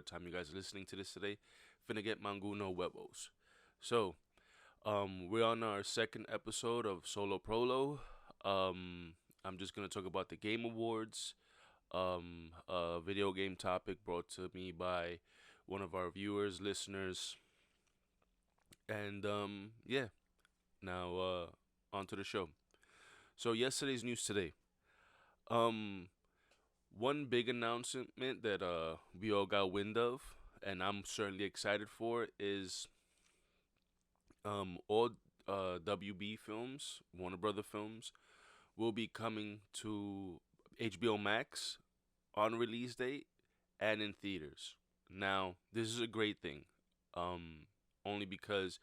whatever time you guys are listening to this today. Finna get manguno huevos. So, we're on our second episode of Solo Prolo. I'm just gonna talk about the Game Awards, a video game topic brought to me by one of our viewers, listeners, and yeah. Now, on to the show. So yesterday's news today. Um, One big announcement that we all got wind of, and I'm certainly excited for, is all WB films, Warner Brother films, will be coming to HBO Max on release date and in theaters. Now, this is a great thing, only because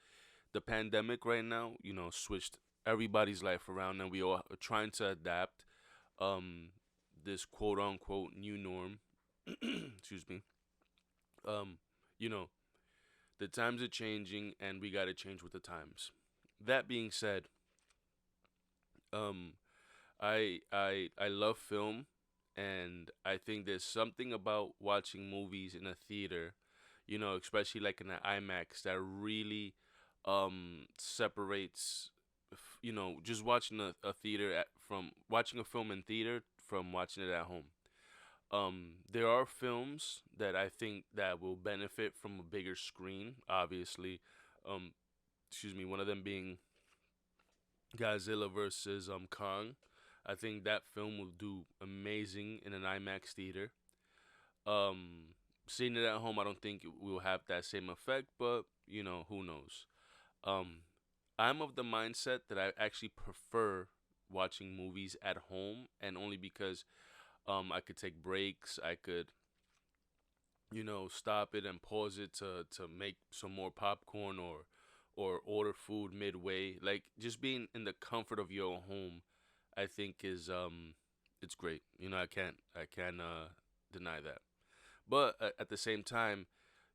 the pandemic right now, switched everybody's life around, and we all are trying to adapt um, this quote unquote new norm. Excuse me. Um, you know, the times are changing, and we got to change with the times. That being said, um, I love film, and I think there's something about watching movies in a theater, especially like in an IMAX, that really separates, just watching a theater from watching a film in theater from watching it at home. There are films that I think that will benefit from a bigger screen. Obviously, um, excuse me, one of them being Godzilla versus Kong. I think that film will do amazing in an IMAX theater. Um, Seeing it at home, I don't think it will have that same effect, but who knows? Um, I'm of the mindset that I actually prefer watching movies at home, and only because I could take breaks, I could stop it and pause it to make some more popcorn, or order food midway. Like, just being in the comfort of your home, I think is it's great. I can't deny that. But at the same time,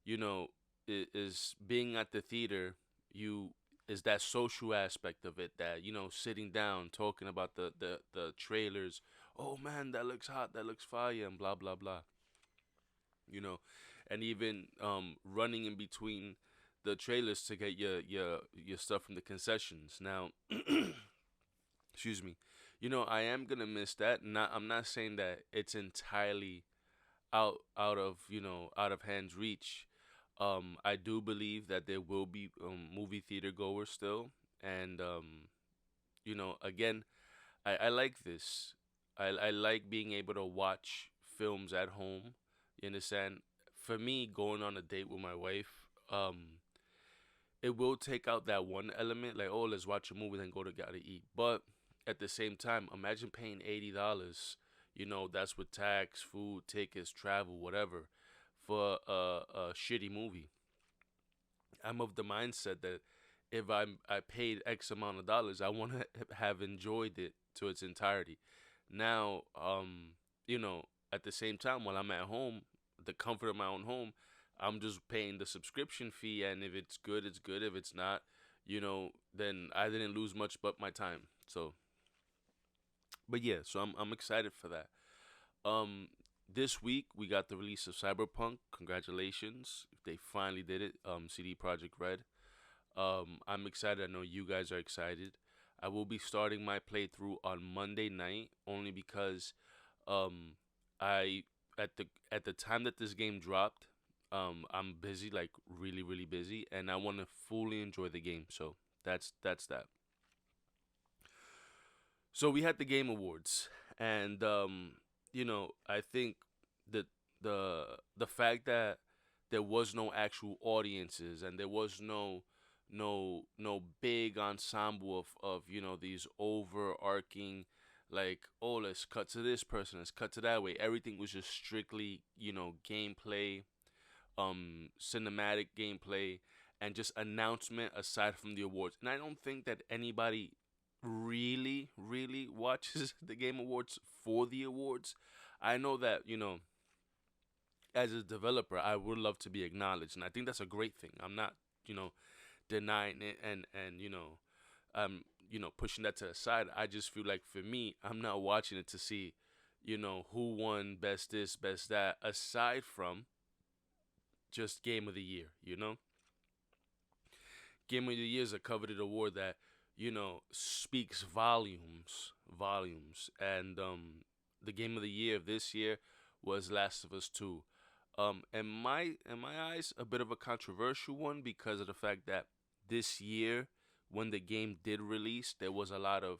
is being at the theater, you is that social aspect of it, that sitting down talking about the trailers. Oh man, that looks hot, that looks fire, and blah blah blah. you know, and even running in between the trailers to get your stuff from the concessions. Now, excuse me, I am gonna miss that. I'm not saying that it's entirely out of hands reach. I do believe that there will be movie theater goers still, and again, I like this. I like being able to watch films at home. You understand? For me, going on a date with my wife, it will take out that one element, like, oh, let's watch a movie, then go to gotta eat. But at the same time, imagine paying $80. That's with tax, food, tickets, travel, whatever, for a shitty movie. I'm of the mindset that if I paid X amount of dollars, I want to have enjoyed it to its entirety. Now, at the same time, while I'm at home, the comfort of my own home, I'm just paying the subscription fee, and if it's good, it's good. If it's not, then I didn't lose much but my time. So, but yeah, so I'm excited for that. Um, this week we got the release of Cyberpunk. Congratulations, they finally did it. CD Project Red. I'm excited. I know you guys are excited. I will be starting my playthrough on Monday night, only because um, I at the time that this game dropped, I'm busy, like really really busy, and I want to fully enjoy the game. So that's that. So we had the Game Awards, and I think that the fact that there was no actual audiences, and there was no big ensemble of these overarching, like, oh, let's cut to this person, let's cut to that way. Everything was just strictly gameplay, cinematic gameplay, and just announcement aside from the awards. And I don't think that anybody really, really watches the Game Awards for the awards. I know that, as a developer, I would love to be acknowledged, and I think that's a great thing. I'm not, denying it, and pushing that to the side. I just feel like, for me, I'm not watching it to see, who won best this, best that, aside from just Game of the Year. Game of the Year is a coveted award that speaks volumes. And the Game of the Year of this year was Last of Us 2. In my eyes, a bit of a controversial one because of the fact that this year, when the game did release, there was a lot of,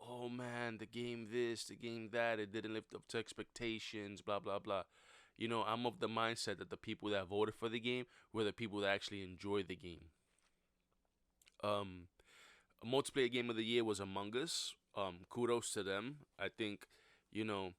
oh man, the game this, the game that, it didn't live up to expectations, blah blah blah. I'm of the mindset that the people that voted for the game were the people that actually enjoyed the game. Um, a multiplayer game of the year was Among Us. Kudos to them. I think, you know,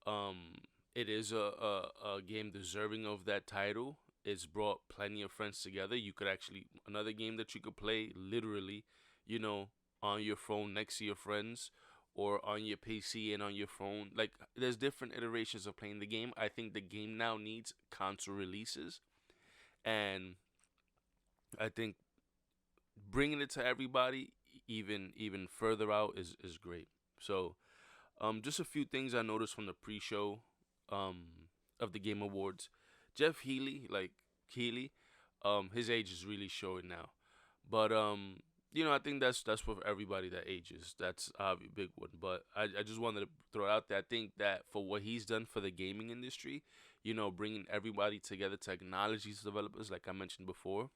um, it is a game deserving of that title. It's brought plenty of friends together. You could actually another game that you could play literally, you know, on your phone next to your friends, or on your PC and on your phone. Like there's different iterations of playing the game. I think the game now needs console releases, and I think bringing it to everybody even further out is great. So just a few things I noticed from the pre-show of the Game Awards. Jeff Healy, like Keely, his age is really showing now. But I think that's for everybody that ages. That's a big one. But I just wanted to throw it out there. I think that for what he's done for the gaming industry, bringing everybody together to acknowledge these developers, like I mentioned before,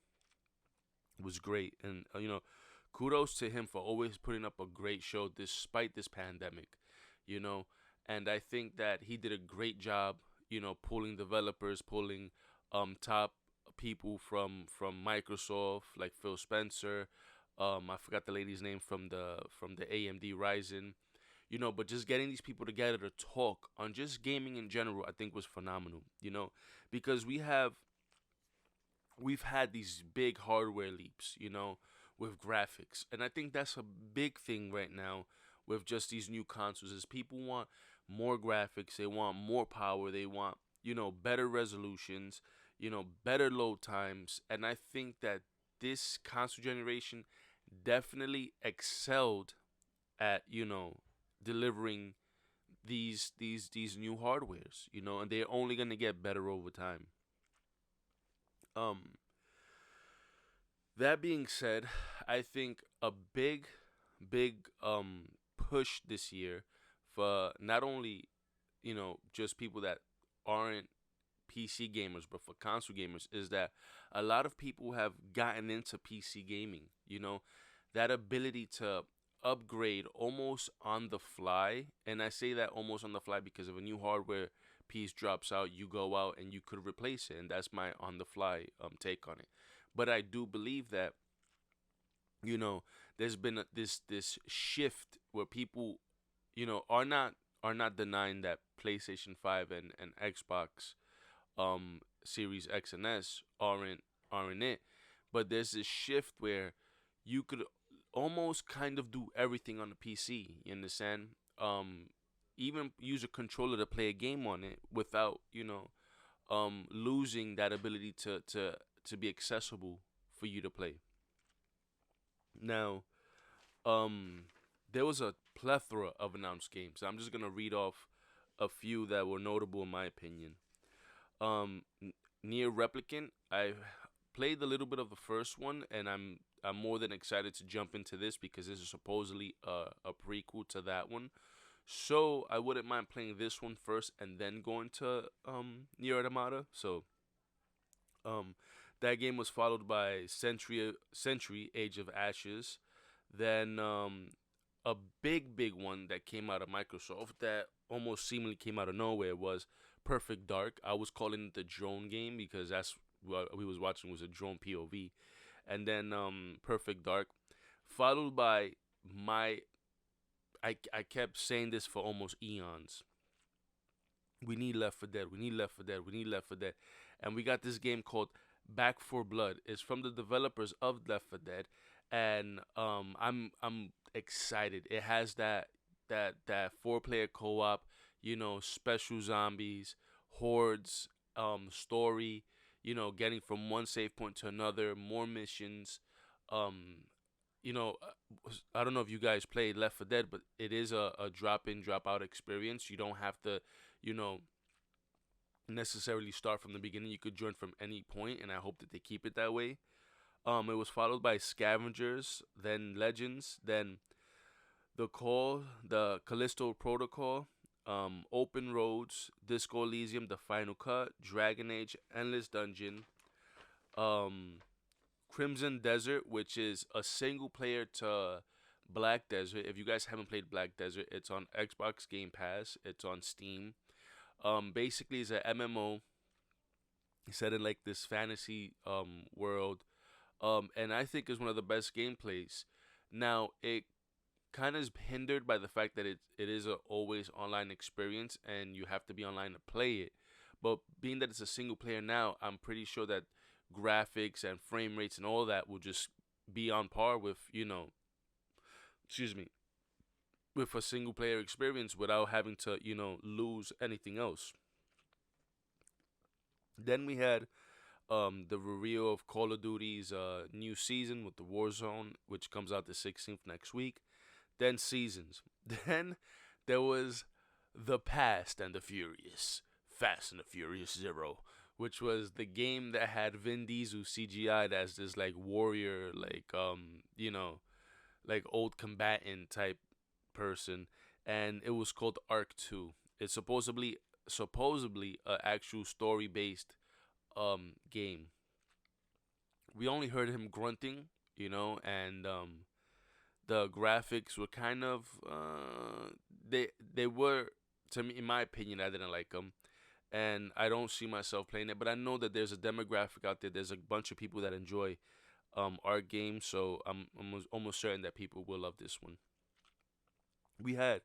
was great. And kudos to him for always putting up a great show despite this pandemic. You know, and I think that he did a great job. Pulling developers, pulling top people from Microsoft, like Phil Spencer. I forgot the lady's name from the AMD Ryzen. But just getting these people together to talk on just gaming in general, I think was phenomenal. Because we've had these big hardware leaps, with graphics. And I think that's a big thing right now with just these new consoles is people want more graphics, they want more power, they want, better resolutions, better load times. And I think that this console generation definitely excelled at, delivering these new hardwares, and they're only gonna get better over time. Um That being said, I think a big push this year for not only just people that aren't PC gamers, but for console gamers, is that a lot of people have gotten into PC gaming. That ability to upgrade almost on the fly, and I say that almost on the fly because if a new hardware piece drops out, you go out and you could replace it, and that's my on the fly take on it. But I do believe that you know there's been this shift where people are not denying that PlayStation 5 and Xbox Series X and S aren't it, but there's this shift where you could almost kind of do everything on the PC. You understand? Even use a controller to play a game on it without losing that ability to be accessible for you to play. Now, um, there was a plethora of announced games. I'm just gonna read off a few that were notable in my opinion. Near Replicant, I played a little bit of the first one, and I'm more than excited to jump into this because this is supposedly a prequel to that one. So I wouldn't mind playing this one first and then going to Near Automata. So um, that game was followed by Century Age of Ashes. Then a big one that came out of Microsoft that almost seemingly came out of nowhere was Perfect Dark. I was calling it the drone game because that's what we was watching was a drone POV. And then Perfect Dark, followed by my I kept saying this for almost eons. We need Left for Dead. We need Left for Dead. We need Left for Dead. And we got this game called Back for Blood. It's from the developers of Left for Dead, and I'm excited. It has that four-player co-op, special zombies, hordes, story, getting from one save point to another, more missions. Um, I don't know if you guys played Left 4 Dead, but it is a drop in, drop out experience. You don't have to, you know, necessarily start from the beginning. You could join from any point, and I hope that they keep it that way. It was followed by Scavengers, then Legends, then the Callisto Protocol, Open Roads, Disco Elysium, The Final Cut, Dragon Age, Endless Dungeon, um, Crimson Desert, which is a single player to Black Desert. If you guys haven't played Black Desert, it's on Xbox Game Pass. It's on Steam. Basically, it's a MMO set in like this fantasy world. And I think is one of the best gameplays. Now it kind of is hindered by the fact that it is a always online experience and you have to be online to play it. But being that it's a single player now, I'm pretty sure that graphics and frame rates and all that will just be on par with, excuse me, with a single player experience without having to, lose anything else. Then we had the reveal of Call of Duty's new season with the Warzone, which comes out the 16th next week. Then seasons. Then there was The Past and the Furious, Fast and the Furious Zero, which was the game that had Vin Diesel CGI'd as this like warrior, like old combatant type person, and it was called Arc 2. It's supposedly a actual story based game. We only heard him grunting, and the graphics were kind of they were, to me, in my opinion, I didn't like them, and I don't see myself playing it. But I know that there's a demographic out there. There's a bunch of people that enjoy art games, so I'm almost certain that people will love this one. We had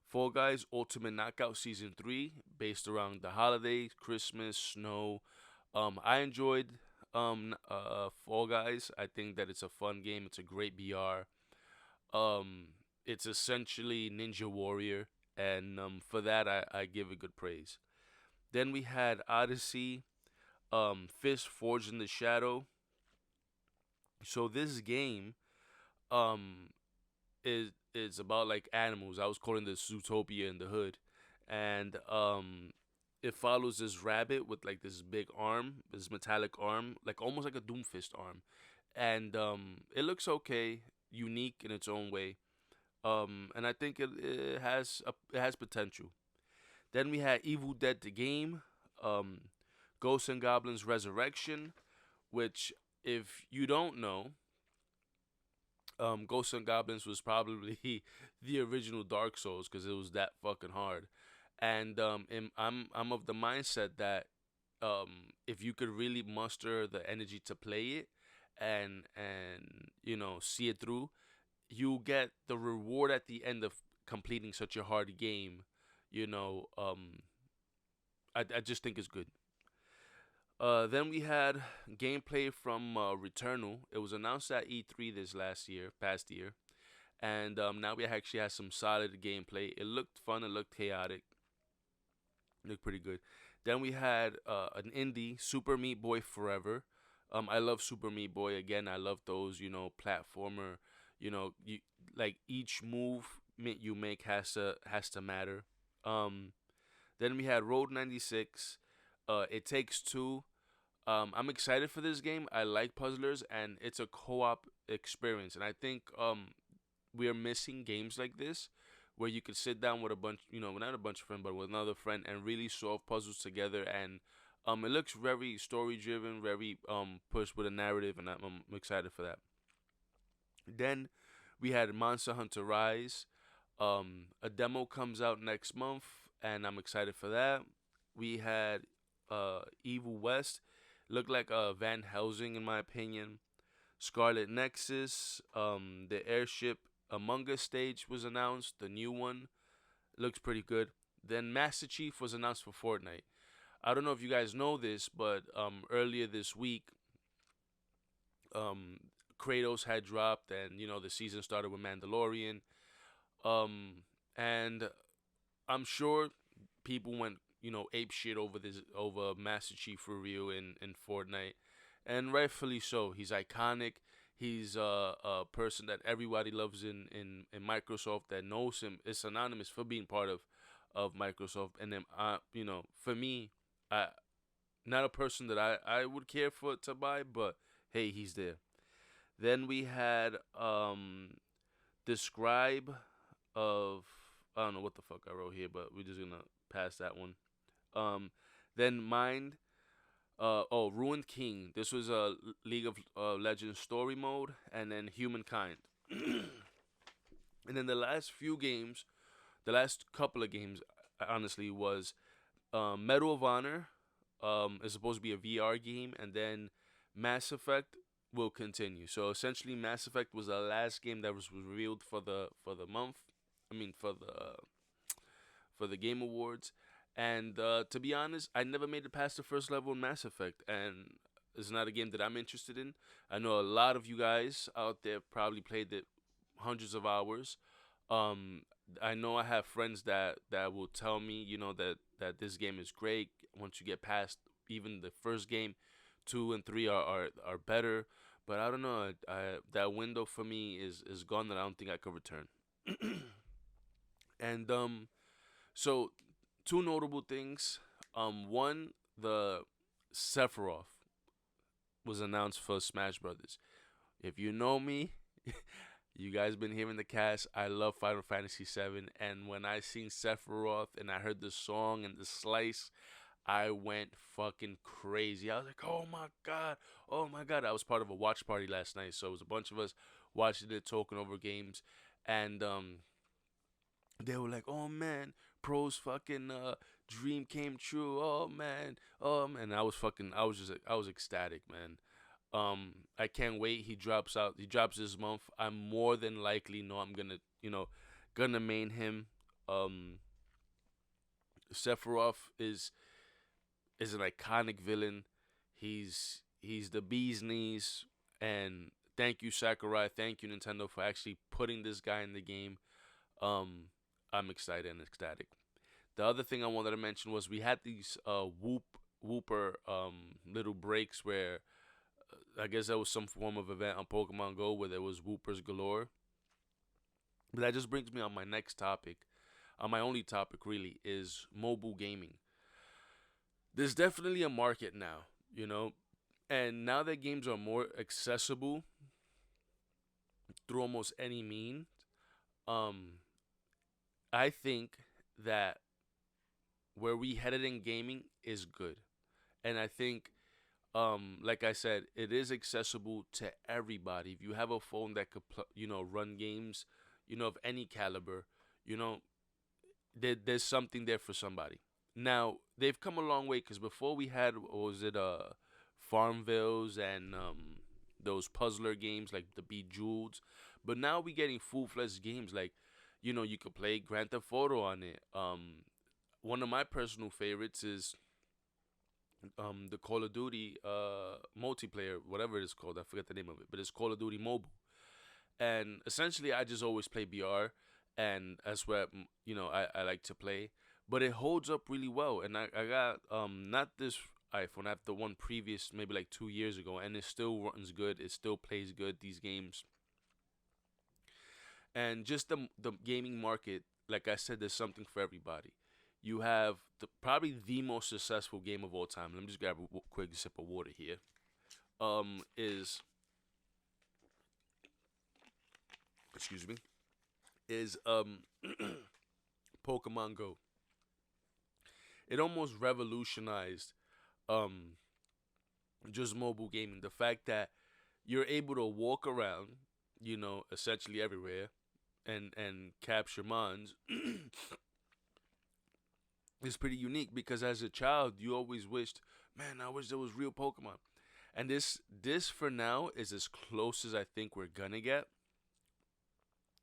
Fall Guys Ultimate Knockout Season 3, based around the holidays, Christmas, snow. I enjoyed Fall Guys. I think that it's a fun game. It's a great BR. It's essentially Ninja Warrior, and for that I give it good praise. Then we had Odyssey, Fist Forged in the Shadow. So this game um is about like animals. I was calling this Zootopia in the hood, and it follows this rabbit with like this big arm, this metallic arm, like almost like a Doomfist arm, and it looks okay, unique in its own way. And I think it has potential. Then we had Evil Dead the game, um, Ghosts and Goblins Resurrection, which, if you don't know, Ghosts and Goblins was probably the original Dark Souls because it was that fucking hard. And I'm of the mindset that if you could really muster the energy to play it and see it through, you get the reward at the end of completing such a hard game. You know, I just think it's good. Then we had gameplay from Returnal. It was announced at E3 this past year, and now we actually have some solid gameplay. It looked fun. It looked chaotic. It looked pretty good. Then we had an indie, Super Meat Boy Forever. I love Super Meat Boy. Again, I love those, platformer. You like each move you make has to matter. Um, then we had Road 96. It Takes Two. I'm excited for this game. I like puzzlers, and it's a co-op experience. And I think we are missing games like this, where you could sit down with a bunch, not a bunch of friends, but with another friend, and really solve puzzles together. And it looks very story driven, very pushed with a narrative, and I'm excited for that. Then we had Monster Hunter Rise. A demo comes out next month, and I'm excited for that. We had Evil West. Looked like Van Helsing, in my opinion. Scarlet Nexus. The Airship Among Us stage was announced. The new one looks pretty good. Then Master Chief was announced for Fortnite. I don't know if you guys know this, but earlier this week, um, Kratos had dropped, and the season started with Mandalorian. Um, and I'm sure people went, ape shit over Master Chief reveal in Fortnite, and rightfully so. He's iconic. He's a person that everybody loves in Microsoft, that knows him. Is synonymous for being part of Microsoft. And then for me, I not a person that I would care for to buy, but hey, he's there. Then we had describe of I don't know what the fuck I wrote here, but we're just gonna pass that one. Um, then mind. Ruined King. This was a League of Legends story mode, and then Humankind. And then the last few games, the last couple of games, honestly, was Medal of Honor. Is supposed to be a VR game, and then Mass Effect will continue. So essentially, Mass Effect was the last game that was revealed for the month. I mean, for the Game Awards. And to be honest, I never made it past the first level in Mass Effect, and it's not a game that I'm interested in. I know a lot of you guys out there probably played it hundreds of hours. Um, I know I have friends that will tell me, that this game is great once you get past even the first game. Two and three are better, but I don't know. That window for me is gone, that I don't think I could return. And so two notable things. One, the Sephiroth was announced for Smash Brothers. If you know me, you guys been hearing the cast. I love Final Fantasy VII, and when I seen Sephiroth and I heard the song and the slice, I went fucking crazy. I was like, oh my god, oh my god. I was part of a watch party last night, so it was a bunch of us watching it, talking over games, and they were like, "Oh man, Pro's fucking dream came true. Oh man, and I was just, I was ecstatic, man. I can't wait. He drops out. He drops this month. I'm more than likely know I'm gonna, gonna main him. Um, Sephiroth is an iconic villain. He's the bee's knees, and thank you Sakurai, thank you Nintendo for actually putting this guy in the game. Um, I'm excited and ecstatic. The other thing I wanted to mention was we had these whooper little breaks where I guess that was some form of event on Pokemon Go where there was whoopers galore. But that just brings me on my next topic. My only topic really is mobile gaming. There's definitely a market now, and now that games are more accessible through almost any mean, um, I think that where we headed in gaming is good. And I think, like I said, it is accessible to everybody. If you have a phone that could, run games, of any caliber, you know, there's something there for somebody. Now they've come a long way because before we had, what was it, Farmvilles and those puzzler games like the Bejeweled, but now we getting full fledged games like, you could play Grand Theft Auto on it. One of my personal favorites is the Call of Duty multiplayer, whatever it is called. I forget the name of it, but it's Call of Duty Mobile. And essentially, I just always play BR, and that's where I like to play. But it holds up really well, and I got not this iPhone, I have the one previous, maybe like 2 years ago, and it still runs good. It still plays good. These games, and just the gaming market, like I said, there's something for everybody. You have probably the most successful game of all time. Let me just grab a quick sip of water here. Is excuse me, is Pokemon Go. It almost revolutionized um just mobile gaming. The fact that you're able to walk around, essentially everywhere, and capture mons is pretty unique because as a child you always wished, man, I wish there was real Pokemon. And this for now is as close as I think we're gonna get.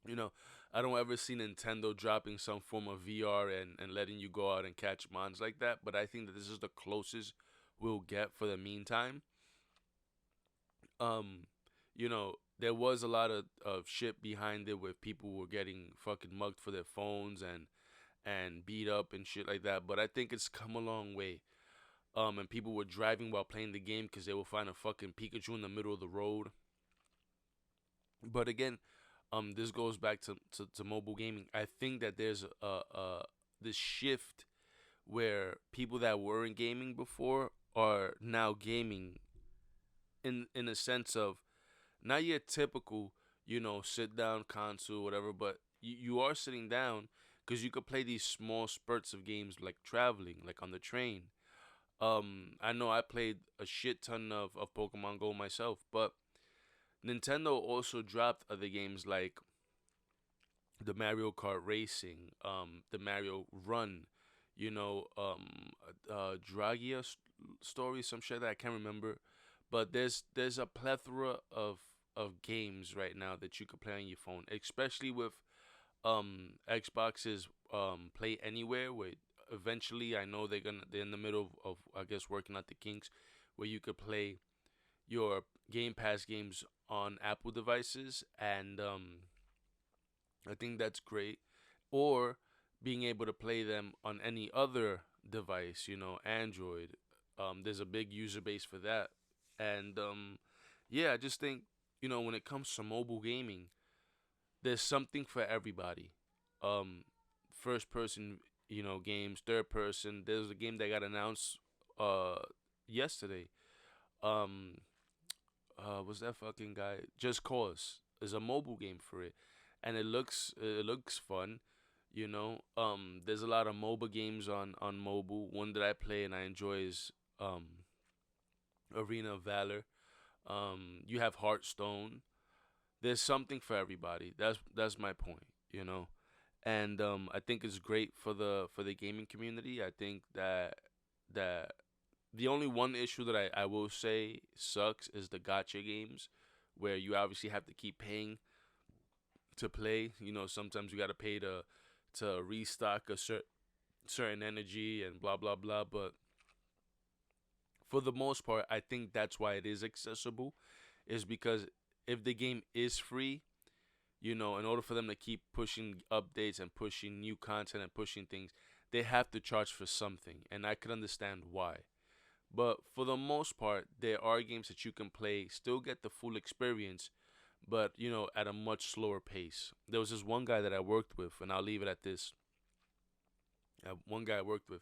You know, I don't ever see Nintendo dropping some form of VR and letting you go out and catch mons like that, but I think that this is the closest we'll get for the meantime. Um, there was a lot of shit behind it where people were getting fucking mugged for their phones and beat up and shit like that, but I think it's come a long way. And people were driving while playing the game because they will find a fucking Pikachu in the middle of the road. But again, this goes back to mobile gaming. I think that there's this shift where people that weren't gaming before are now gaming in a sense of not your typical, sit down console, whatever, but you are sitting down because you could play these small spurts of games like traveling, like on the train. I know I played a shit ton of Pokemon Go myself, but Nintendo also dropped other games like the Mario Kart Racing, the Mario Run, Dragia story, some shit that I can't remember. But there's a plethora of games right now that you could play on your phone, especially with Xbox's Play Anywhere, where eventually I know they're in the middle of I guess working out the kinks, where you could play your Game Pass games on Apple devices, and I think that's great. Or being able to play them on any other device, Android. There's a big user base for that. And yeah, I just think, when it comes to mobile gaming, there's something for everybody. Um, First person, games, third person. There's a game that got announced yesterday. Um, what's that fucking guy? Just Cause is a mobile game for it, and it looks fun. There's a lot of mobile games on mobile. One that I play and I enjoy is Arena of Valor. You have Hearthstone. There's something for everybody. That's my point. And I think it's great for the gaming community. I think that the only one issue that I will say sucks is the gotcha games, where you obviously have to keep paying to play. Sometimes you got to pay to restock a certain energy and blah blah blah. But for the most part, I think that's why it is accessible, is because if the game is free, in order for them to keep pushing updates and pushing new content and pushing things, they have to charge for something, and I can understand why. But for the most part, there are games that you can play, still get the full experience, but at a much slower pace. There was this one guy that I worked with, and I'll leave it at this. One guy I worked with,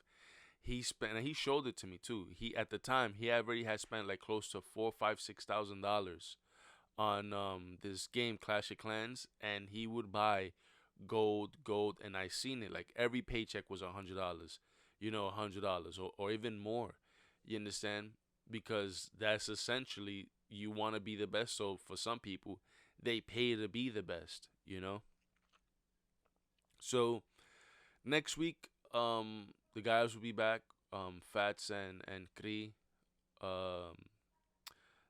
he spent, and he showed it to me too. He At the time he already had spent like close to four, five, $6,000 on this game Clash of Clans, and he would buy gold, and I seen it like every paycheck was $100, $100 or even more. You understand? Because that's essentially, you want to be the best. So for some people, they pay to be the best. So next week, the guys will be back. Fats and Kri. Um,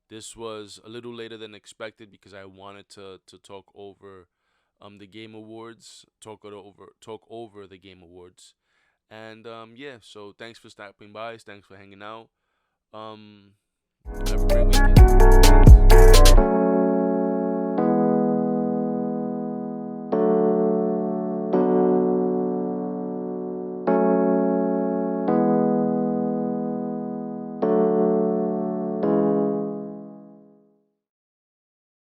this was a little later than expected because I wanted to talk over the Game Awards, talk over the Game Awards, and yeah. So thanks for stopping by. Thanks for hanging out. Um, have a great weekend.